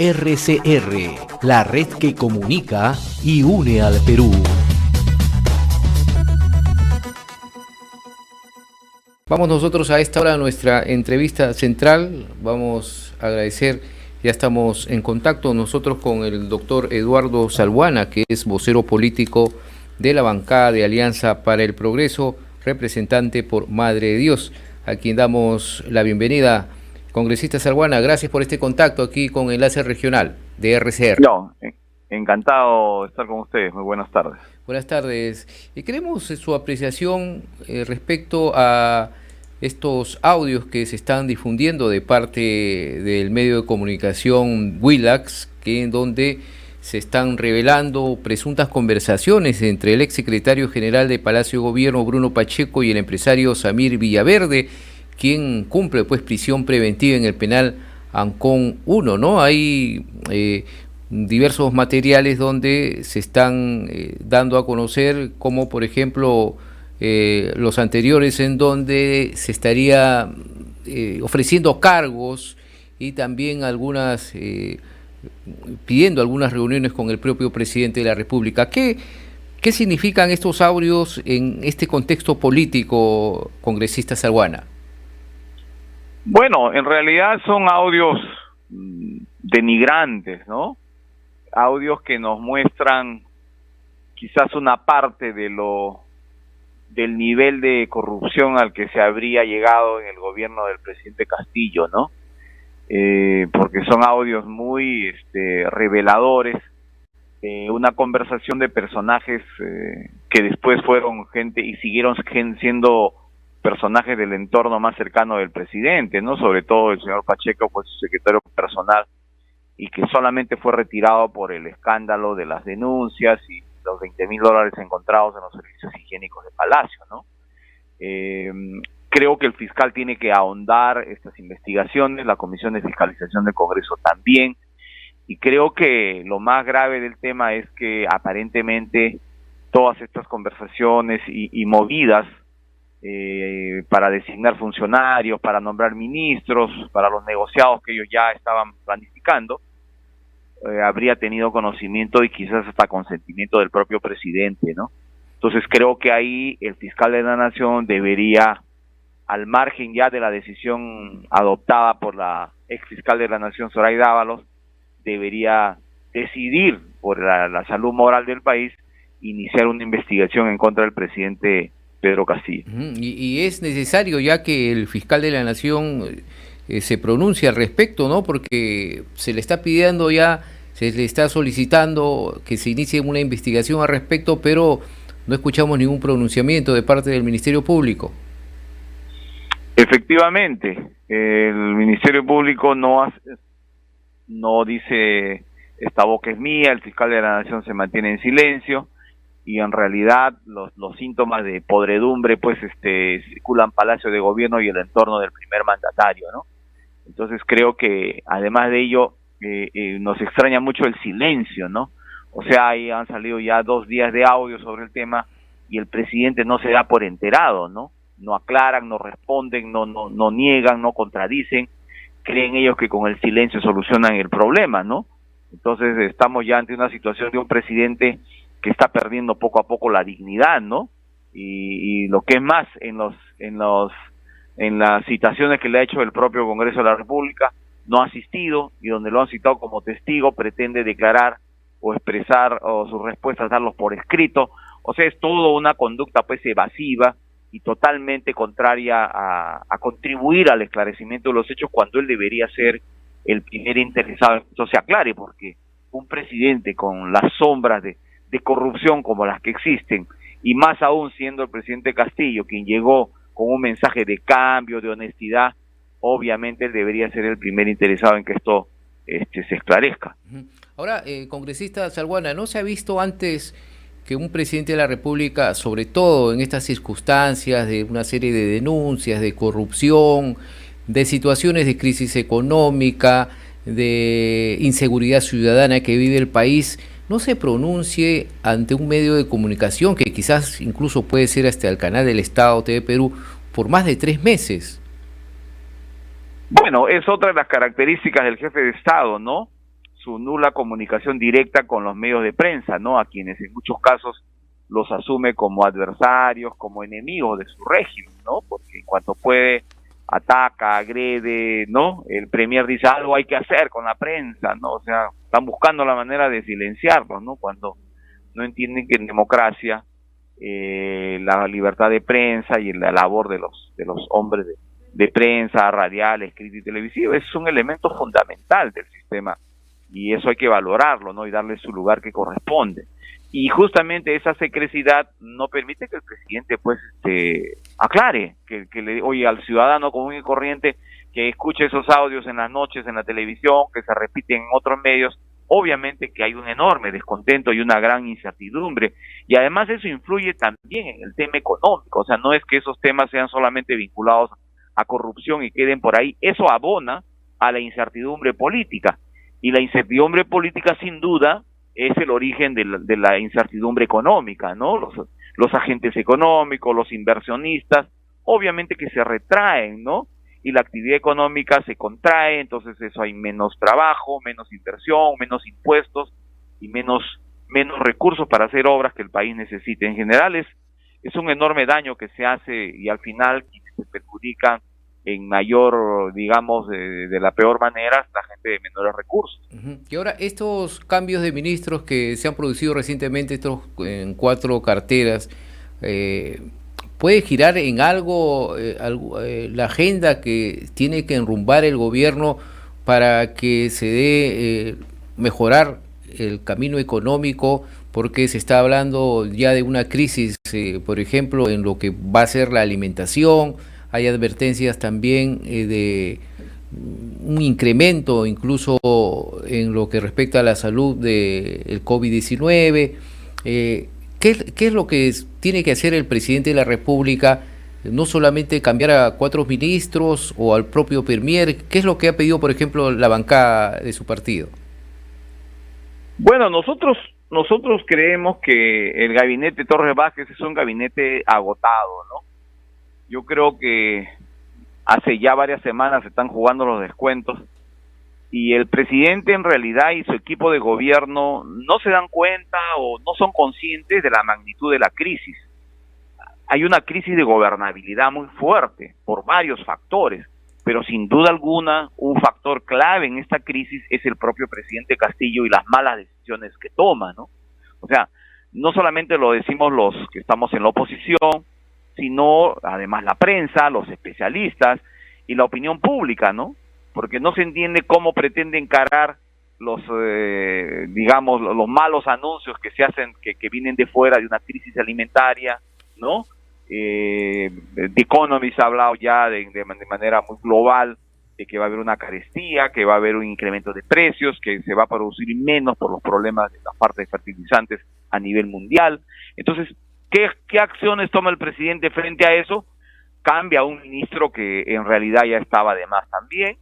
RCR, la red que comunica y une al Perú. Vamos nosotros a esta hora a nuestra entrevista central. Vamos a agradecer, ya estamos en contacto nosotros con el doctor Eduardo Salbuana, que es vocero político de la bancada de Alianza para el Progreso, representante por Madre de Dios, a quien damos la bienvenida. Congresista Salbuana, gracias por este contacto aquí con Enlace Regional de RCR. No, encantado de estar con ustedes. Muy buenas tardes. Buenas tardes. Queremos su apreciación respecto a estos audios que se están difundiendo de parte del medio de comunicación Willax, en donde se están revelando presuntas conversaciones entre el exsecretario general de Palacio de Gobierno, Bruno Pacheco, y el empresario Samir Villaverde, quien cumple pues prisión preventiva en el penal Ancón 1, ¿no? Hay diversos materiales donde se están dando a conocer, como por ejemplo los anteriores, en donde se estaría ofreciendo cargos y también algunas pidiendo algunas reuniones con el propio presidente de la República. ¿Qué significan estos audios en este contexto político, congresista Salbuana? Bueno, en realidad son audios denigrantes, ¿no? Audios que nos muestran quizás una parte del nivel de corrupción al que se habría llegado en el gobierno del presidente Castillo, ¿no? Porque son audios muy reveladores de una conversación de personajes que después fueron gente y siguieron siendo personajes del entorno más cercano del presidente, ¿no? Sobre todo el señor Pacheco, pues su secretario personal, y que solamente fue retirado por el escándalo de las denuncias y los $20,000 encontrados en los servicios higiénicos de Palacio, ¿no? Creo que el fiscal tiene que ahondar estas investigaciones, la Comisión de Fiscalización del Congreso también, y creo que lo más grave del tema es que aparentemente todas estas conversaciones y movidas para designar funcionarios, para nombrar ministros, para los negociados que ellos ya estaban planificando, habría tenido conocimiento y quizás hasta consentimiento del propio presidente, ¿no? Entonces creo que ahí el fiscal de la Nación debería, al margen ya de la decisión adoptada por la ex fiscal de la Nación, Zoraida Ábalos, debería decidir por la salud moral del país, iniciar una investigación en contra del presidente Pedro Castillo. Y es necesario ya que el fiscal de la Nación se pronuncie al respecto, ¿no? Porque se le está pidiendo ya, se le está solicitando que se inicie una investigación al respecto, pero no escuchamos ningún pronunciamiento de parte del Ministerio Público. Efectivamente, el Ministerio Público no dice esta boca es mía, el fiscal de la Nación se mantiene en silencio, y en realidad los síntomas de podredumbre pues circulan Palacio de Gobierno y el entorno del primer mandatario, ¿no? Entonces creo que además de ello nos extraña mucho el silencio, ¿no? O sea, ahí han salido ya 2 días de audio sobre el tema y el presidente no se da por enterado, ¿no? No aclaran, no responden, no niegan, no contradicen, creen ellos que con el silencio solucionan el problema, ¿no? Entonces estamos ya ante una situación de un presidente que está perdiendo poco a poco la dignidad, ¿no? Y lo que es más, en las citaciones que le ha hecho el propio Congreso de la República, no ha asistido, y donde lo han citado como testigo, pretende declarar o expresar o sus respuestas, darlos por escrito. O sea, es todo una conducta pues evasiva y totalmente contraria a contribuir al esclarecimiento de los hechos, cuando él debería ser el primer interesado en que esto se aclare, porque un presidente con las sombras de corrupción como las que existen, y más aún siendo el presidente Castillo quien llegó con un mensaje de cambio, de honestidad, obviamente él debería ser el primer interesado en que esto se esclarezca. Ahora, congresista Salbuana, ¿no se ha visto antes que un presidente de la República, sobre todo en estas circunstancias de una serie de denuncias, de corrupción, de situaciones de crisis económica, de inseguridad ciudadana que vive el país, no se pronuncie ante un medio de comunicación que quizás incluso puede ser hasta el canal del Estado, TV Perú, por más de 3 meses? Bueno, es otra de las características del jefe de Estado, ¿no? Su nula comunicación directa con los medios de prensa, ¿no? A quienes en muchos casos los asume como adversarios, como enemigos de su régimen, ¿no? Porque en cuanto puede ataca, agrede, ¿no? El premier dice algo hay que hacer con la prensa, ¿no? O sea, están buscando la manera de silenciarlos, ¿no? Cuando no entienden que en democracia la libertad de prensa y la labor de los hombres de prensa, radial, escrita y televisiva es un elemento fundamental del sistema y eso hay que valorarlo, ¿no? Y darle su lugar que corresponde. Y justamente esa secrecidad no permite que el presidente pues aclare, que le oye al ciudadano común y corriente que escuche esos audios en las noches en la televisión, que se repiten en otros medios. Obviamente que hay un enorme descontento y una gran incertidumbre, y además eso influye también en el tema económico, o sea, no es que esos temas sean solamente vinculados a corrupción y queden por ahí, eso abona a la incertidumbre política, y la incertidumbre política sin duda es el origen de la incertidumbre económica, ¿no? Los agentes económicos, los inversionistas, obviamente que se retraen, ¿no? Y la actividad económica se contrae, entonces eso hay menos trabajo, menos inversión, menos impuestos y menos recursos para hacer obras que el país necesite. En general es un enorme daño que se hace y al final quienes se perjudican en mayor, digamos, de la peor manera es la gente de menores recursos. Y ahora, estos cambios de ministros que se han producido recientemente, estos en 4 carteras, ¿puede girar en algo la agenda que tiene que enrumbar el gobierno para que se dé mejorar el camino económico? Porque se está hablando ya de una crisis, por ejemplo, en lo que va a ser la alimentación. Hay advertencias también de un incremento incluso en lo que respecta a la salud del COVID-19. ¿Qué es lo que tiene que hacer el presidente de la República? No solamente cambiar a 4 ministros o al propio premier. ¿Qué es lo que ha pedido, por ejemplo, la bancada de su partido? Bueno, nosotros creemos que el gabinete Torres Vázquez es un gabinete agotado, ¿no? Yo creo que hace ya varias semanas se están jugando los descuentos y el presidente en realidad y su equipo de gobierno no se dan cuenta o no son conscientes de la magnitud de la crisis. Hay una crisis de gobernabilidad muy fuerte por varios factores, pero sin duda alguna un factor clave en esta crisis es el propio presidente Castillo y las malas decisiones que toma, ¿no? O sea, no solamente lo decimos los que estamos en la oposición, sino además la prensa, los especialistas y la opinión pública, ¿no? Porque no se entiende cómo pretende encarar los, digamos, los malos anuncios que se hacen, que vienen de fuera de una crisis alimentaria, ¿no? The Economist ha hablado ya de manera muy global de que va a haber una carestía, que va a haber un incremento de precios, que se va a producir menos por los problemas de la falta de fertilizantes a nivel mundial. Entonces, ¿qué acciones toma el presidente frente a eso? Cambia a un ministro que en realidad ya estaba de más también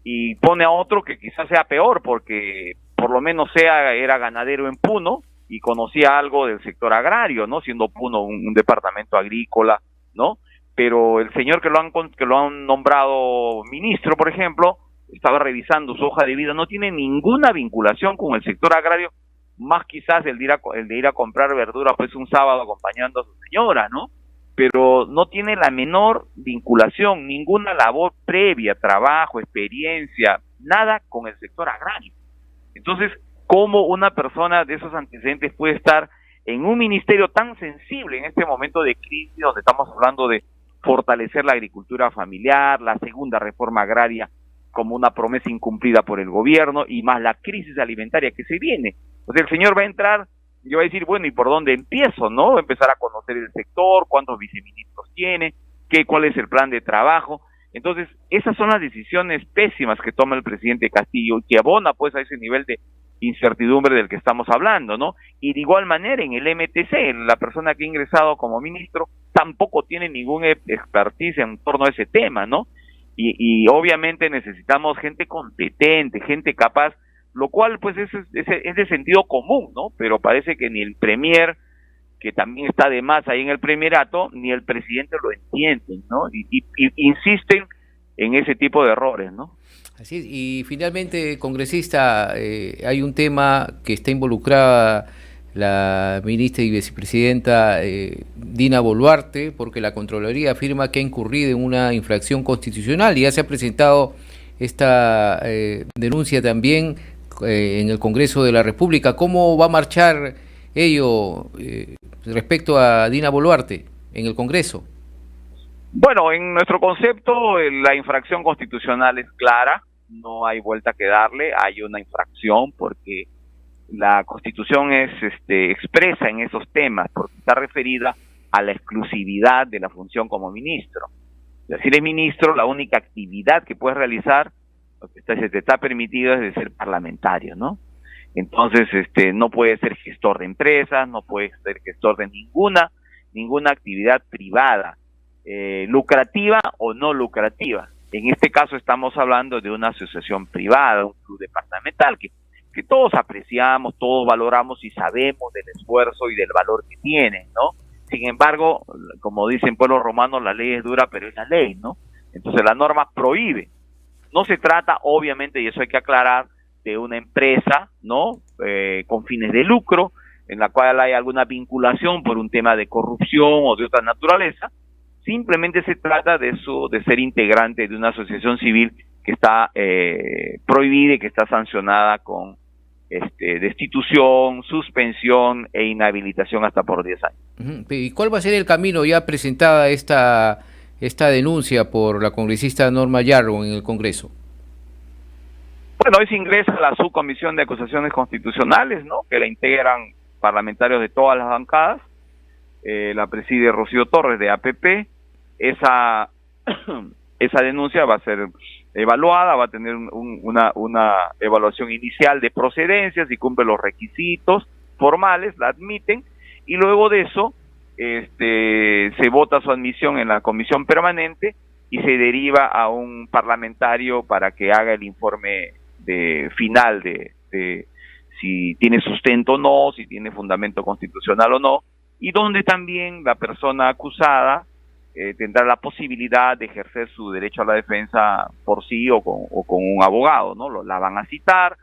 y pone a otro que quizás sea peor porque por lo menos era ganadero en Puno y conocía algo del sector agrario, ¿no? Siendo Puno un departamento agrícola, ¿no? Pero el señor que lo han nombrado ministro, por ejemplo, estaba revisando su hoja de vida, no tiene ninguna vinculación con el sector agrario, más quizás el de ir a comprar verdura pues un sábado acompañando a su señora, ¿no? Pero no tiene la menor vinculación, ninguna labor previa, trabajo, experiencia, nada con el sector agrario. Entonces, ¿cómo una persona de esos antecedentes puede estar en un ministerio tan sensible en este momento de crisis donde estamos hablando de fortalecer la agricultura familiar, la segunda reforma agraria como una promesa incumplida por el gobierno y más la crisis alimentaria que se viene? O sea, el señor va a entrar y va a decir, bueno, ¿y por dónde empiezo, no? Va a empezar a conocer el sector, cuántos viceministros tiene, cuál es el plan de trabajo. Entonces, esas son las decisiones pésimas que toma el presidente Castillo y que abona pues a ese nivel de incertidumbre del que estamos hablando, ¿no? Y de igual manera en el MTC, la persona que ha ingresado como ministro tampoco tiene ningún expertise en torno a ese tema, ¿no? Y obviamente necesitamos gente competente, gente capaz, lo cual pues es de sentido común, ¿no? Pero parece que ni el premier, que también está de más ahí en el premierato, ni el presidente lo entienden, ¿no? Y insisten en ese tipo de errores, ¿no? Así es. Y finalmente, congresista, hay un tema que está involucrada la ministra y vicepresidenta Dina Boluarte, porque la Contraloría afirma que ha incurrido en una infracción constitucional y ya se ha presentado esta denuncia también en el Congreso de la República. ¿Cómo va a marchar ello respecto a Dina Boluarte en el Congreso? Bueno, en nuestro concepto la infracción constitucional es clara, no hay vuelta que darle, hay una infracción porque la Constitución es expresa en esos temas, porque está referida a la exclusividad de la función como ministro. Es decir, el ministro, la única actividad que puede realizar, lo que se te está permitido es de ser parlamentario, ¿no? Entonces, no puede ser gestor de empresas, no puede ser gestor de ninguna actividad privada, lucrativa o no lucrativa. En este caso estamos hablando de una asociación privada, un club departamental, que todos apreciamos, todos valoramos y sabemos del esfuerzo y del valor que tienen, ¿no? Sin embargo, como dicen pueblos romanos, la ley es dura, pero es la ley, ¿no? Entonces la norma prohíbe. No se trata, obviamente, y eso hay que aclarar, de una empresa, ¿no? Con fines de lucro, en la cual hay alguna vinculación por un tema de corrupción o de otra naturaleza. Simplemente se trata de ser integrante de una asociación civil que está prohibida y que está sancionada con destitución, suspensión e inhabilitación hasta por 10 años. ¿Y cuál va a ser el camino ya presentada esta denuncia por la congresista Norma Yarro en el Congreso? Bueno, hoy se ingresa a la subcomisión de acusaciones constitucionales, ¿no? Que la integran parlamentarios de todas las bancadas, la preside Rocío Torres de APP. Esa denuncia va a ser evaluada, va a tener una evaluación inicial de procedencia, si cumple los requisitos formales, la admiten, y luego de eso se vota su admisión en la comisión permanente y se deriva a un parlamentario para que haga el informe final de si tiene sustento o no, si tiene fundamento constitucional o no, y donde también la persona acusada tendrá la posibilidad de ejercer su derecho a la defensa por sí o con un abogado, ¿no? La van a citar,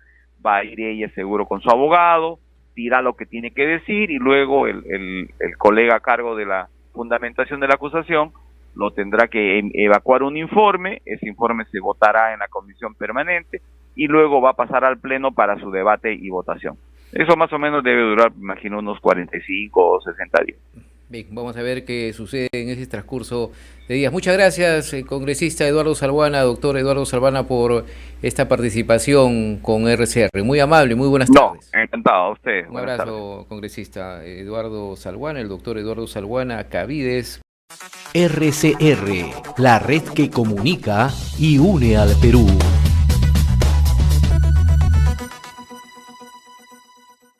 va a ir ella seguro con su abogado, dirá lo que tiene que decir y luego el colega a cargo de la fundamentación de la acusación lo tendrá que evacuar un informe, ese informe se votará en la comisión permanente y luego va a pasar al pleno para su debate y votación. Eso más o menos debe durar, imagino, unos 45 o 60 días. Bien, vamos a ver qué sucede en ese transcurso de días. Muchas gracias, congresista Eduardo Salbuana, doctor Eduardo Salbuana, por esta participación con RCR. Muy amable, muy buenas tardes. No, encantado a usted. Un abrazo, congresista Eduardo Salbuana, el doctor Eduardo Salbuana, Cavides. RCR, la red que comunica y une al Perú.